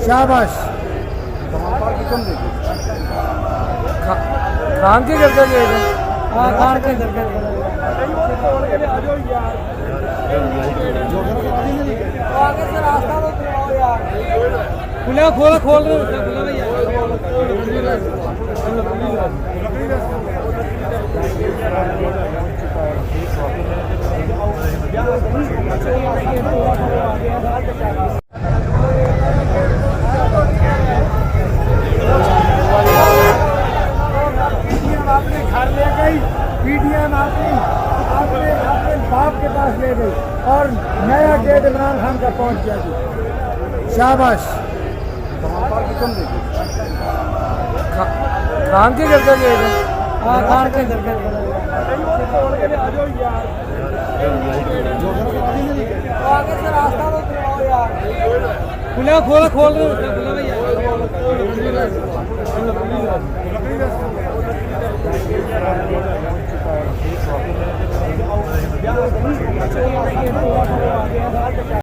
शाबाश। खान के करके गए हाँ खान के करके आगे से रास्ता तो दिखाओ यार। खुला खोल खोल रहे हो खुला भैया। आपने घर ले गई पीडीएम अपने बाप के पास ले गई और नया गेट इमरान खान का पहुंच गया जी। शाबाश। खान के करके गए हाँ खान के करके आगे से रास्ता तो दिखाओ यार। खुला खोल खोल रहे हो खुला भैया।